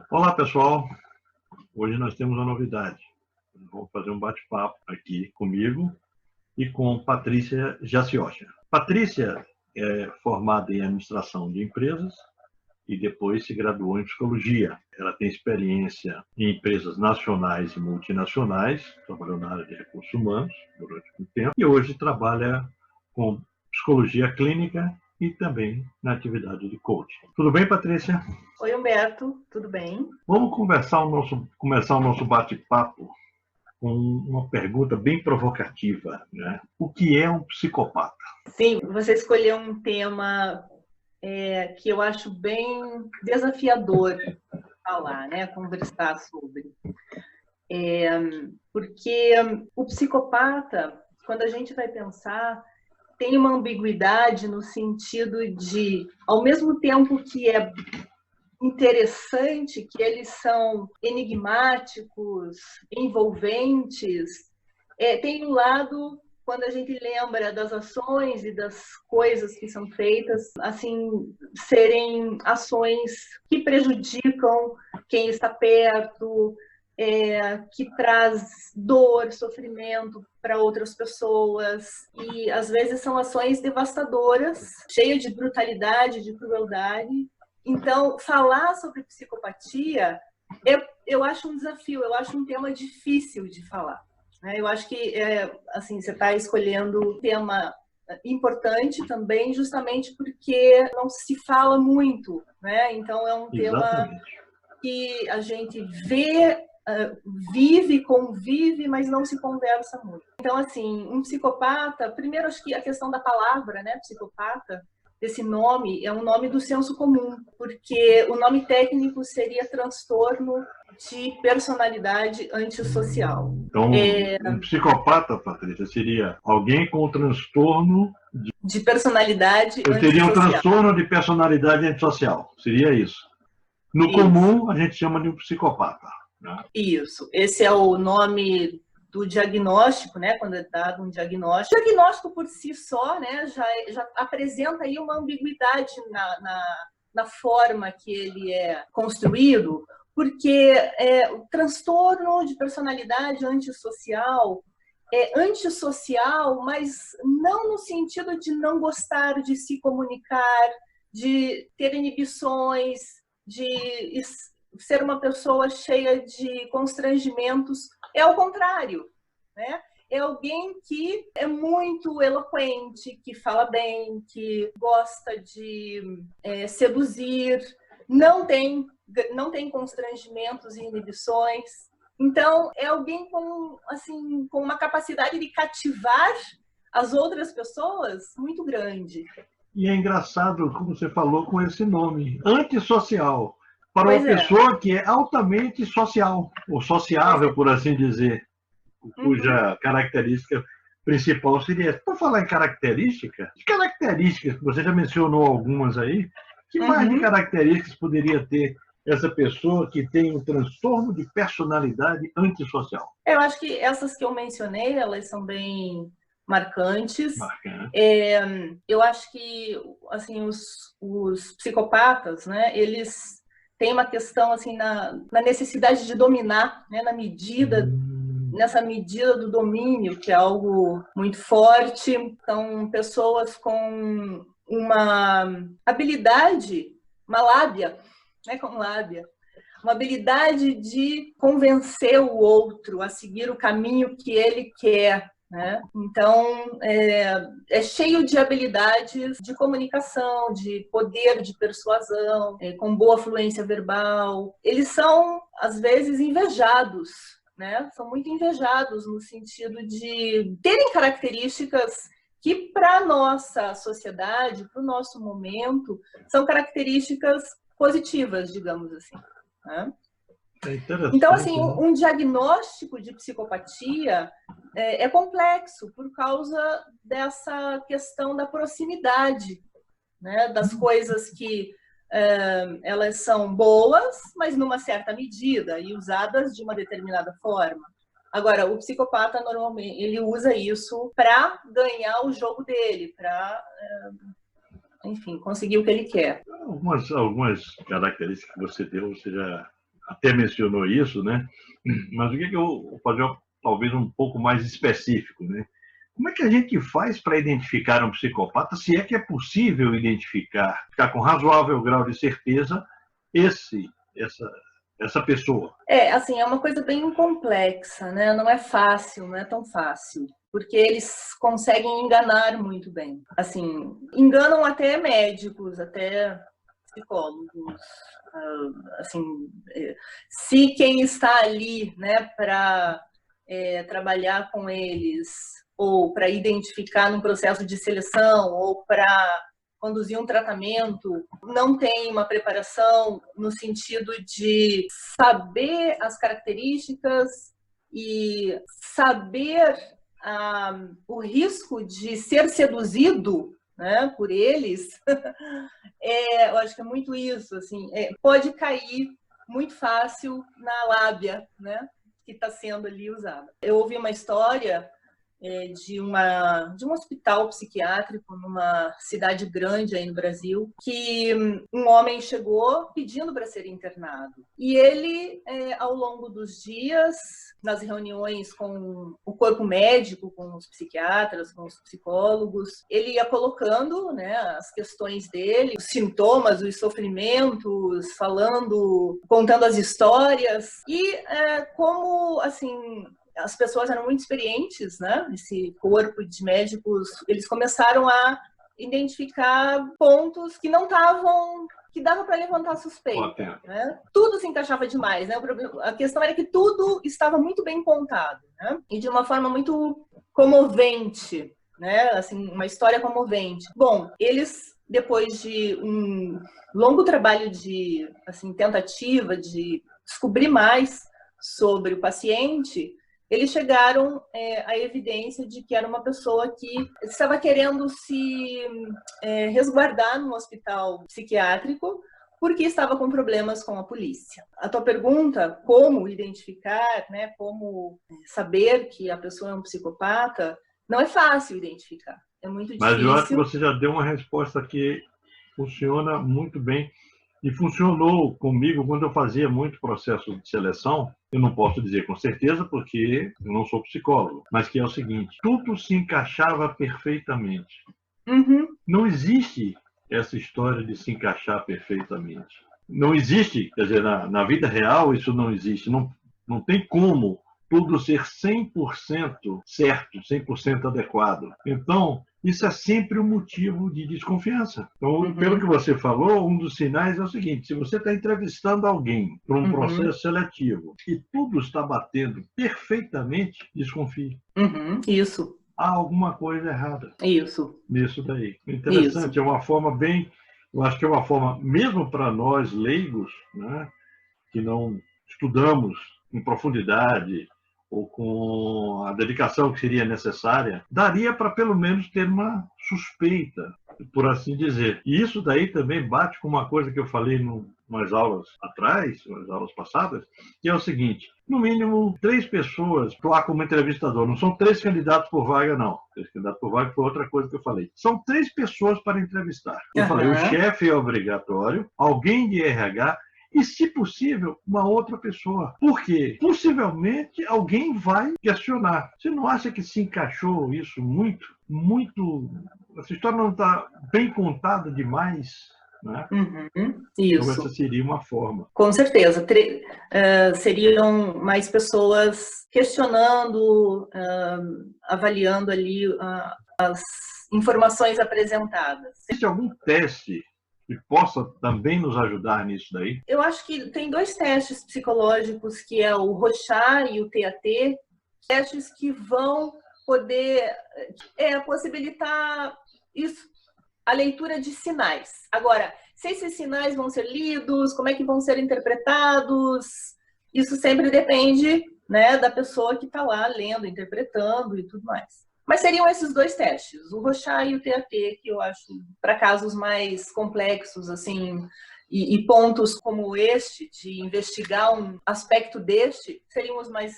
Olá, pessoal. Hoje nós temos uma novidade. Vamos fazer um bate-papo aqui comigo e com Patrícia Giaciocha. Patrícia é formada em administração de empresas e depois se graduou em psicologia. Ela tem experiência em empresas nacionais e multinacionais, trabalhou na área de recursos humanos durante muito tempo e hoje trabalha com psicologia clínica e também na atividade de coaching. Tudo bem, Patrícia? Oi, Humberto, tudo bem? Vamos começar o nosso bate-papo com uma pergunta bem provocativa, né? O que é um psicopata? Sim, você escolheu um tema que eu acho bem desafiador falar, né? Conversar sobre. Porque o psicopata, quando a gente vai pensar, tem uma ambiguidade no sentido de, ao mesmo tempo que é interessante, que eles são enigmáticos, envolventes, tem um lado, quando a gente lembra das ações e das coisas que são feitas, assim, serem ações que prejudicam quem está perto, que traz dor, sofrimento para outras pessoas, e às vezes são ações devastadoras, cheias de brutalidade, de crueldade. Então, falar sobre psicopatia, eu acho um desafio, eu acho um tema difícil de falar. Eu acho que assim, você está escolhendo um tema importante também, justamente porque não se fala muito, né? Então, é um tema que a gente vê, vive, convive, mas não se conversa muito. Então, assim, um psicopata, primeiro acho que a questão da palavra, né, psicopata, esse nome é um nome do senso comum, porque o nome técnico seria transtorno de personalidade antissocial. Então, um psicopata, Patrícia, seria alguém com transtorno de personalidade antissocial. Teria um transtorno de personalidade antissocial, seria isso. No comum, a gente chama de um psicopata. Né? Isso, esse é o nome do diagnóstico, né, quando é dado um diagnóstico. O diagnóstico por si só, né, já apresenta aí uma ambiguidade na forma que ele é construído, porque o transtorno de personalidade antissocial é antissocial, mas não no sentido de não gostar de se comunicar, de ter inibições, de ser uma pessoa cheia de constrangimentos. É o contrário, né? É alguém que é muito eloquente, que fala bem, que gosta de seduzir, não tem constrangimentos e inibições. Então, é alguém com uma capacidade de cativar as outras pessoas muito grande. E é engraçado, como você falou, com esse nome, antissocial. Para uma pessoa que é altamente social, ou sociável, por assim dizer, cuja característica principal seria... Por falar em características, você já mencionou algumas aí, que mais de características poderia ter essa pessoa que tem um transtorno de personalidade antissocial? Eu acho que essas que eu mencionei, elas são bem marcantes. Eu acho que assim, os psicopatas, né, eles têm uma questão assim, na necessidade de dominar, né, nessa medida do domínio, que é algo muito forte. São pessoas com uma habilidade, uma lábia, né, com lábia, uma habilidade de convencer o outro a seguir o caminho que ele quer. Né? Então, é cheio de habilidades de comunicação, de poder de persuasão, com boa fluência verbal. Eles são, às vezes, invejados, né? São muito invejados no sentido de terem características que, para a nossa sociedade, para o nosso momento, são características positivas, digamos assim. Né? Então, assim, um diagnóstico de psicopatia é complexo por causa dessa questão da proximidade, né? Das coisas que elas são boas, mas numa certa medida e usadas de uma determinada forma. Agora, o psicopata, normalmente, ele usa isso para ganhar o jogo dele, para, enfim, conseguir o que ele quer. Algumas características que você deu, você já até mencionou isso, né? Mas o que eu vou fazer talvez um pouco mais específico, né? Como é que a gente faz para identificar um psicopata, se é que é possível identificar, ficar com razoável grau de certeza essa pessoa? Assim, é uma coisa bem complexa, né? Não é fácil, não é tão fácil, porque eles conseguem enganar muito bem. Assim, enganam até médicos, até psicólogos. Assim, se quem está ali, né, para trabalhar com eles ou para identificar num processo de seleção ou para conduzir um tratamento, não tem uma preparação no sentido de saber as características e saber o risco de ser seduzido, né, por eles, eu acho que é muito isso, assim, pode cair muito fácil na lábia, né, que está sendo ali usada. Eu ouvi uma história de um hospital psiquiátrico numa cidade grande aí no Brasil, que um homem chegou pedindo para ser internado. E ele, ao longo dos dias, nas reuniões com o corpo médico, com os psiquiatras, com os psicólogos, ele ia colocando, né, as questões dele, os sintomas, os sofrimentos, contando as histórias. E como, assim, as pessoas eram muito experientes, né? Esse corpo de médicos, eles começaram a identificar pontos que não estavam, que dava para levantar suspeita, né? Tudo se encaixava demais, né? A questão era que tudo estava muito bem contado, né? E de uma forma muito comovente, né? Assim, uma história comovente. Bom, eles, depois de um longo trabalho de, assim, tentativa de descobrir mais sobre o paciente, eles chegaram à evidência de que era uma pessoa que estava querendo se resguardar num hospital psiquiátrico porque estava com problemas com a polícia. A tua pergunta, como identificar, né, como saber que a pessoa é um psicopata, não é fácil identificar, é muito difícil. Mas eu acho que você já deu uma resposta que funciona muito bem. E funcionou comigo quando eu fazia muito processo de seleção. Eu não posso dizer com certeza, porque eu não sou psicólogo, mas que é o seguinte: tudo se encaixava perfeitamente. Uhum. Não existe essa história de se encaixar perfeitamente. Não existe, quer dizer, na vida real isso não existe. Não tem como tudo ser 100% certo, 100% adequado. Então, isso é sempre um motivo de desconfiança. Então, pelo que você falou, um dos sinais é o seguinte: se você está entrevistando alguém para um processo seletivo e tudo está batendo perfeitamente, desconfie. Isso. Há alguma coisa errada. Isso. Nisso daí. Interessante, isso. É uma forma bem... Eu acho que é uma forma, mesmo para nós leigos, né, que não estudamos em profundidade ou com a dedicação que seria necessária, daria para pelo menos ter uma suspeita, por assim dizer. E isso daí também bate com uma coisa que eu falei umas aulas atrás, umas aulas passadas, que é o seguinte: no mínimo 3 pessoas atuar como entrevistador. Não são 3 candidatos por vaga, não. 3 candidatos por vaga foi outra coisa que eu falei. São 3 pessoas para entrevistar. Eu falei, o chefe é obrigatório, alguém de RH, e, se possível, uma outra pessoa. Por quê? Possivelmente alguém vai questionar. Você não acha que se encaixou isso muito? Essa história não está bem contada demais? Né? Isso. Então, essa seria uma forma. Com certeza. Seriam mais pessoas questionando, avaliando ali as informações apresentadas. Existe algum teste que possa também nos ajudar nisso daí? Eu acho que tem 2 testes psicológicos, que é o Rorschach e o TAT, testes que vão poder possibilitar isso, a leitura de sinais. Agora, se esses sinais vão ser lidos, como é que vão ser interpretados, isso sempre depende, né, da pessoa que está lá lendo, interpretando e tudo mais. Mas seriam esses 2 testes, o Rorschach e o TAT, que eu acho, para casos mais complexos, assim, e pontos como este, de investigar um aspecto deste, seriam os mais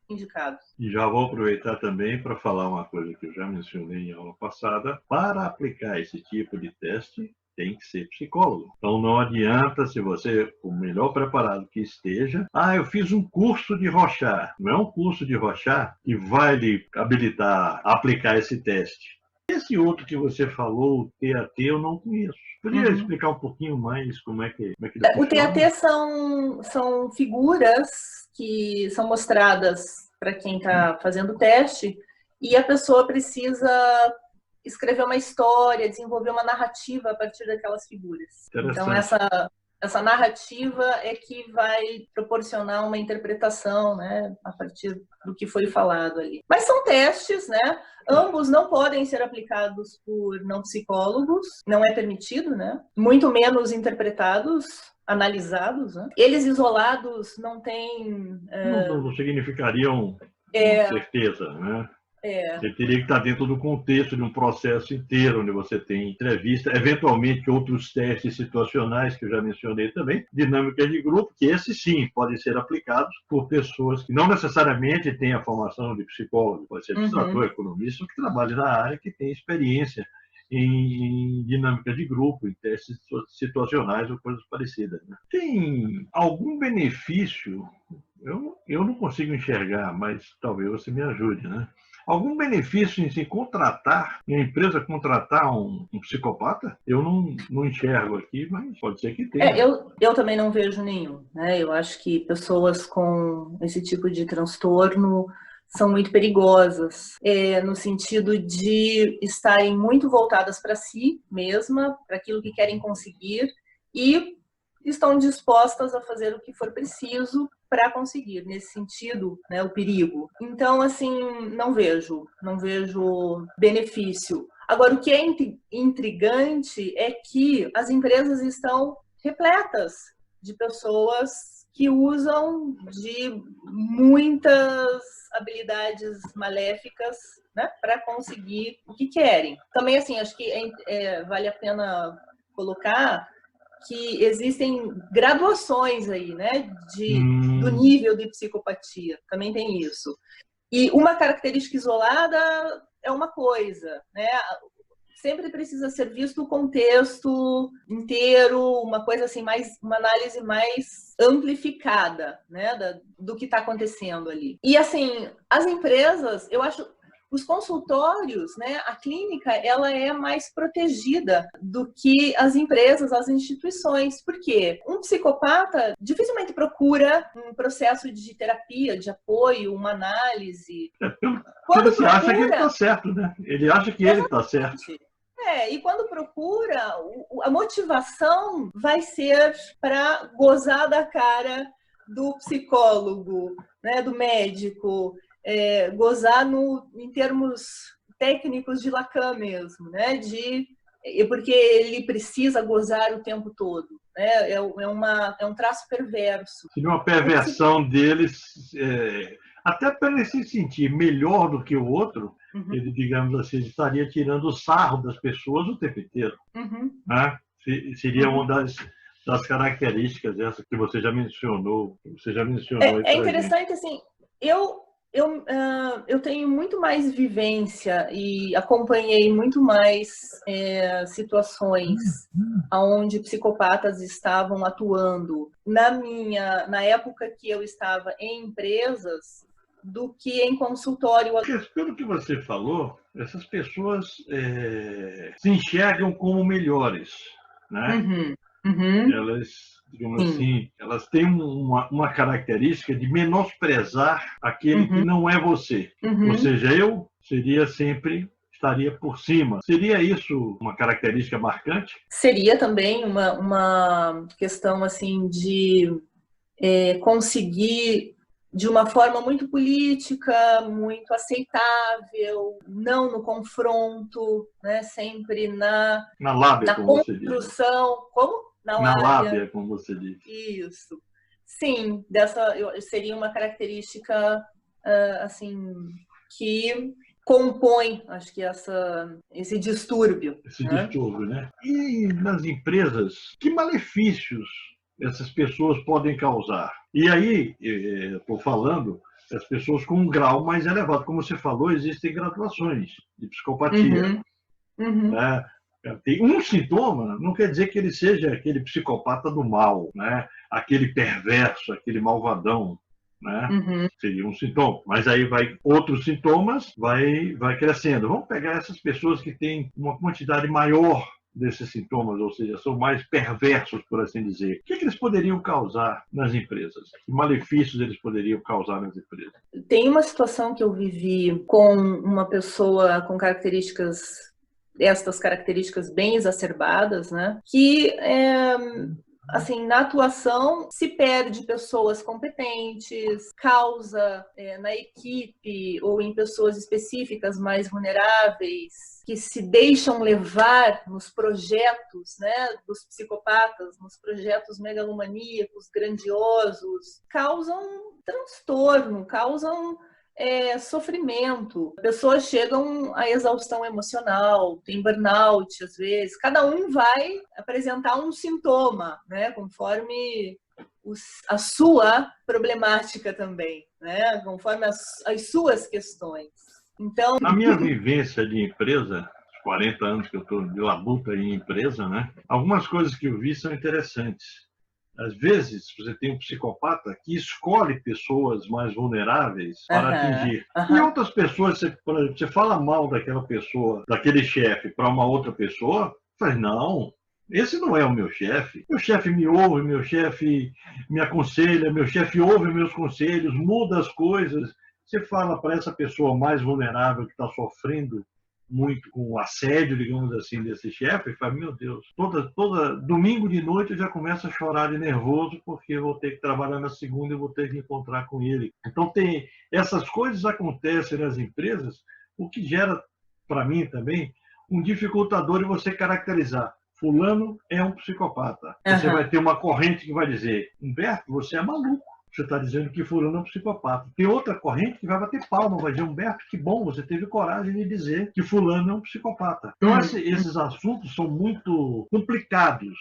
indicados. E já vou aproveitar também para falar uma coisa que eu já mencionei em aula passada. Para aplicar esse tipo de teste, tem que ser psicólogo. Então não adianta, se você, o melhor preparado que esteja, eu fiz um curso de Rorschach. Não é um curso de Rorschach que vai lhe habilitar a aplicar esse teste. Esse outro que você falou, o TAT, eu não conheço. Podia explicar um pouquinho mais como é que ele funciona? O TAT são figuras que são mostradas para quem está fazendo o teste, e a pessoa precisa escrever uma história, desenvolver uma narrativa a partir daquelas figuras. Então, essa narrativa é que vai proporcionar uma interpretação, né, a partir do que foi falado ali. Mas são testes, né? Ambos não podem ser aplicados por não psicólogos, não é permitido, né? Muito menos interpretados, analisados, né? Eles isolados não têm... Não significariam certeza, né? Você teria que estar dentro do contexto de um processo inteiro, onde você tem entrevista, eventualmente outros testes situacionais, que eu já mencionei também, dinâmicas de grupo, que esses sim podem ser aplicados por pessoas que não necessariamente têm a formação de psicólogo, pode ser administrador, economista, ou que trabalhe na área, que tem experiência em dinâmica de grupo, em testes situacionais ou coisas parecidas, né? Tem algum benefício, eu não consigo enxergar, mas talvez você me ajude, né? Algum benefício em se contratar, em a empresa contratar um psicopata? Eu não enxergo aqui, mas pode ser que tenha. Eu também não vejo nenhum, né? Eu acho que pessoas com esse tipo de transtorno são muito perigosas, no sentido de estarem muito voltadas para si mesma, para aquilo que querem conseguir, e estão dispostas a fazer o que for preciso para conseguir, nesse sentido, né, o perigo. Então, assim, não vejo benefício. Agora, o que é intrigante é que as empresas estão repletas de pessoas que usam de muitas habilidades maléficas, né, para conseguir o que querem. Também, assim, acho que vale a pena colocar que existem graduações aí, né, do nível de psicopatia. Também tem isso. E uma característica isolada é uma coisa, né? Sempre precisa ser visto o contexto inteiro, uma coisa assim, uma análise mais amplificada, né, do que está acontecendo ali. E assim, as empresas, eu acho, os consultórios, né, a clínica, ela é mais protegida do que as empresas, as instituições. Por quê? Um psicopata dificilmente procura um processo de terapia, de apoio, uma análise. Quando ele acha que ele está certo, né? Ele acha que ele está certo. E quando procura, a motivação vai ser para gozar da cara do psicólogo, né, do médico, gozar em termos técnicos de Lacan mesmo, né, porque ele precisa gozar o tempo todo, né, é um traço perverso. Seria uma perversão deles, até para ele se sentir melhor do que o outro. Ele, digamos assim, estaria tirando o sarro das pessoas o tempo inteiro. Né? Seria uma das características essa que você já mencionou. É interessante, assim, eu tenho muito mais vivência e acompanhei muito mais situações onde psicopatas estavam atuando na época que eu estava em empresas do que em consultório. Pelo que você falou, essas pessoas se enxergam como melhores, né? Elas, digamos assim, elas têm uma característica de menosprezar aquele que não é você. Ou seja, eu estaria por cima. Seria isso uma característica marcante? Seria também uma questão assim de conseguir de uma forma muito política, muito aceitável, não no confronto, né? Sempre na lábia, como construção. Você diz. Como? Na lábia, como você diz. Isso. Sim, seria uma característica assim que compõe, acho que esse distúrbio. Esse distúrbio, né? E nas empresas, que malefícios essas pessoas podem causar? E aí, estou falando, as pessoas com um grau mais elevado. Como você falou, existem graduações de psicopatia. Tem um sintoma, não quer dizer que ele seja aquele psicopata do mal, né? Aquele perverso, aquele malvadão, né? Uhum. Seria um sintoma. Mas aí vai outros sintomas, vai crescendo. Vamos pegar essas pessoas que têm uma quantidade maior desses sintomas, ou seja, são mais perversos, por assim dizer. O que eles poderiam causar nas empresas? Que malefícios eles poderiam causar nas empresas? Tem uma situação que eu vivi com uma pessoa com estas características bem exacerbadas, né? Que assim, na atuação se perde pessoas competentes, causa na equipe ou em pessoas específicas mais vulneráveis que se deixam levar nos projetos, né, dos psicopatas, nos projetos megalomaníacos, grandiosos, causam transtorno, causam sofrimento. Pessoas chegam à exaustão emocional, tem burnout às vezes. Cada um vai apresentar um sintoma, né, conforme a sua problemática também, né, conforme as suas questões. Então, na minha vivência de empresa, 40 anos que eu estou de labuta em empresa, né, algumas coisas que eu vi são interessantes. Às vezes, você tem um psicopata que escolhe pessoas mais vulneráveis para atingir. E outras pessoas, você fala mal daquela pessoa, daquele chefe, para uma outra pessoa, faz, não, esse não é o meu chefe. Meu chefe me ouve, meu chefe me aconselha, meu chefe ouve meus conselhos, muda as coisas. Você fala para essa pessoa mais vulnerável que está sofrendo muito com o assédio, digamos assim, desse chefe, e fala, meu Deus, toda domingo de noite eu já começo a chorar de nervoso porque eu vou ter que trabalhar na segunda e vou ter que encontrar com ele. Então, essas coisas acontecem nas empresas, o que gera, para mim também, um dificultador de você caracterizar. Fulano é um psicopata. Você vai ter uma corrente que vai dizer, Humberto, você é maluco. Você está dizendo que fulano é um psicopata. Tem outra corrente que vai bater palma, vai dizer, Humberto, que bom, você teve coragem de dizer que fulano é um psicopata. Então, esses assuntos são muito complicados,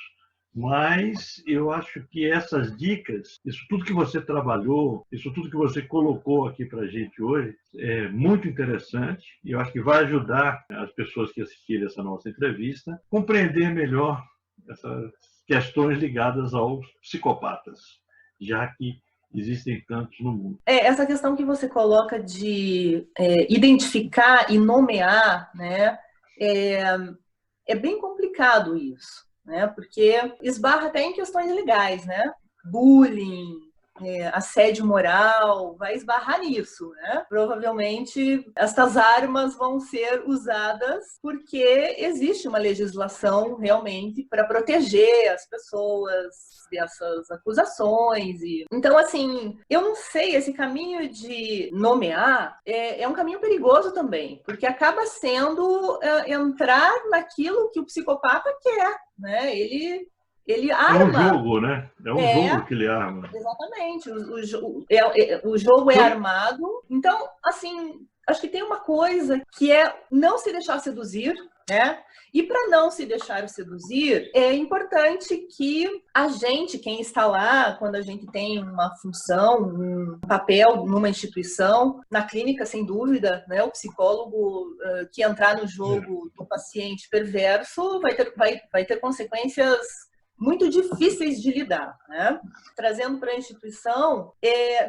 mas eu acho que essas dicas, isso tudo que você trabalhou, isso tudo que você colocou aqui para a gente hoje, é muito interessante e eu acho que vai ajudar as pessoas que assistirem essa nossa entrevista a compreender melhor essas questões ligadas aos psicopatas, já que existem tantos no mundo. Essa questão que você coloca de identificar e nomear, né, é bem complicado isso, né, porque esbarra até em questões legais, né, bullying, assédio moral, vai esbarrar nisso, né? Provavelmente estas armas vão ser usadas porque existe uma legislação realmente para proteger as pessoas dessas acusações. Então, assim, eu não sei, esse caminho de nomear é um caminho perigoso também, porque acaba sendo entrar naquilo que o psicopata quer, né? Ele arma. É um jogo, né? É um jogo que ele arma. Exatamente. O jogo é armado. Então, assim, acho que tem uma coisa que é não se deixar seduzir, né? E para não se deixar seduzir, é importante que a gente, quem está lá, quando a gente tem uma função, um papel numa instituição, na clínica, sem dúvida, né? O psicólogo que entrar no jogo do paciente perverso vai ter consequências muito difíceis de lidar, né? Trazendo para a instituição,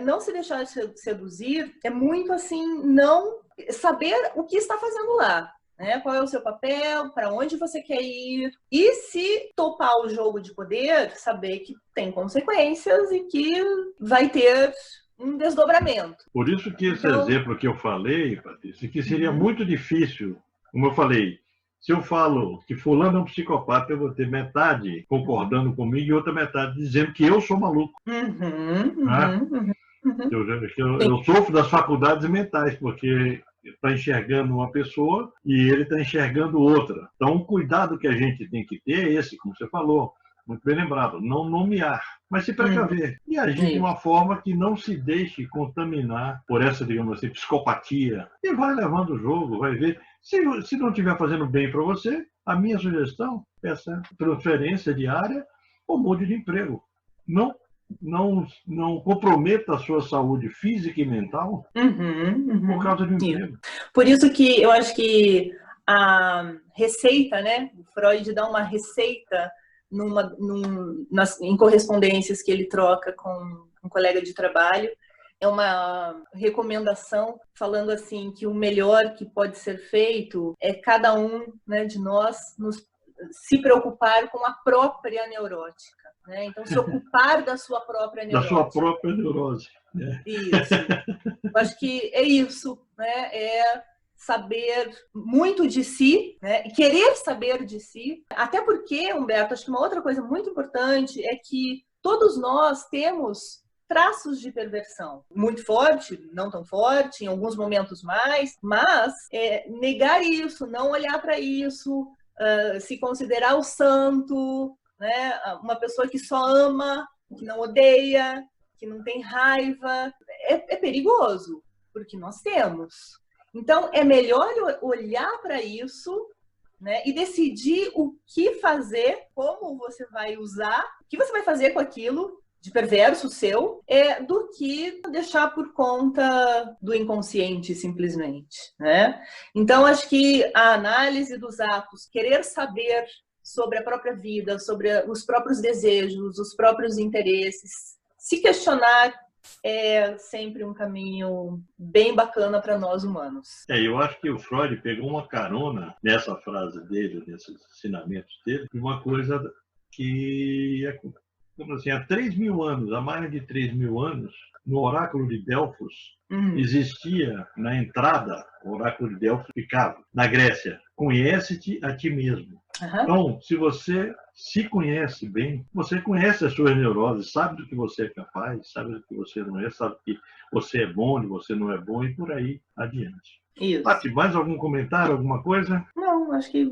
não se deixar seduzir é muito assim, não saber o que está fazendo lá, né? Qual é o seu papel, para onde você quer ir, e se topar o jogo de poder, saber que tem consequências e que vai ter um desdobramento. Por isso que esse exemplo que eu falei, Patrícia, que seria muito difícil, como eu falei, se eu falo que fulano é um psicopata, eu vou ter metade concordando comigo e outra metade dizendo que eu sou maluco. Eu sofro das faculdades mentais, porque está enxergando uma pessoa e ele está enxergando outra. Então, o cuidado que a gente tem que ter é esse, como você falou, muito bem lembrado, não nomear, mas se precaver e agir de uma forma que não se deixe contaminar por essa, digamos assim, psicopatia. E vai levando o jogo, vai ver. Se não estiver fazendo bem para você, a minha sugestão é essa transferência diária ou mude de emprego. Não comprometa a sua saúde física e mental por causa de um emprego. Por isso que eu acho que a receita, né? O Freud dá uma receita em correspondências que ele troca com um colega de trabalho. É uma recomendação falando assim que o melhor que pode ser feito é cada um, né, de nós se preocupar com a própria neurótica, né? Então, se ocupar da sua própria neurótica. Da sua própria neurose. Né? Isso. Eu acho que é isso, né? É saber muito de si, né? E querer saber de si. Até porque, Humberto, acho que uma outra coisa muito importante é que todos nós temos traços de perversão. Muito forte, não tão forte, em alguns momentos mais, mas negar isso, não olhar para isso, se considerar o santo, né? Uma pessoa que só ama, que não odeia, que não tem raiva, é perigoso, porque nós temos. Então, é melhor olhar para isso, né, e decidir o que fazer, como você vai usar, o que você vai fazer com aquilo de perverso seu, do que deixar por conta do inconsciente, simplesmente, né? Então, acho que a análise dos atos, querer saber sobre a própria vida, sobre os próprios desejos, os próprios interesses, se questionar é sempre um caminho bem bacana para nós humanos. Eu acho que o Freud pegou uma carona nessa frase dele, nesses ensinamentos dele, de uma coisa que assim, há 3.000 anos, há mais de 3.000 anos, no oráculo de Delfos, existia na entrada, o oráculo de Delfos ficava na Grécia, conhece-te a ti mesmo. Então, se você se conhece bem, você conhece as suas neuroses, sabe do que você é capaz, sabe do que você não é, sabe que você é bom, de você não é bom e por aí adiante. Isso. Pati, mais algum comentário, alguma coisa? Não, acho que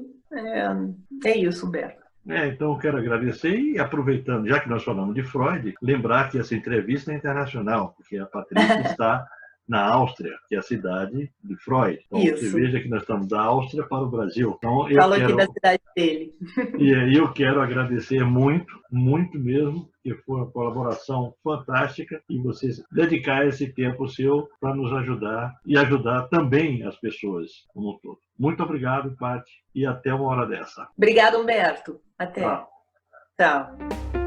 é isso, Humberto. Então, eu quero agradecer e, aproveitando, já que nós falamos de Freud, lembrar que essa entrevista é internacional, porque a Patrícia está na Áustria, que é a cidade de Freud. Então, você veja que nós estamos da Áustria para o Brasil. Então, aqui da cidade dele. E aí eu quero agradecer muito, muito mesmo, que foi uma colaboração fantástica e vocês dedicar esse tempo seu para nos ajudar e ajudar também as pessoas como um todo. Muito obrigado, Pati, e até uma hora dessa. Obrigado, Humberto. Até. Tchau. Tchau.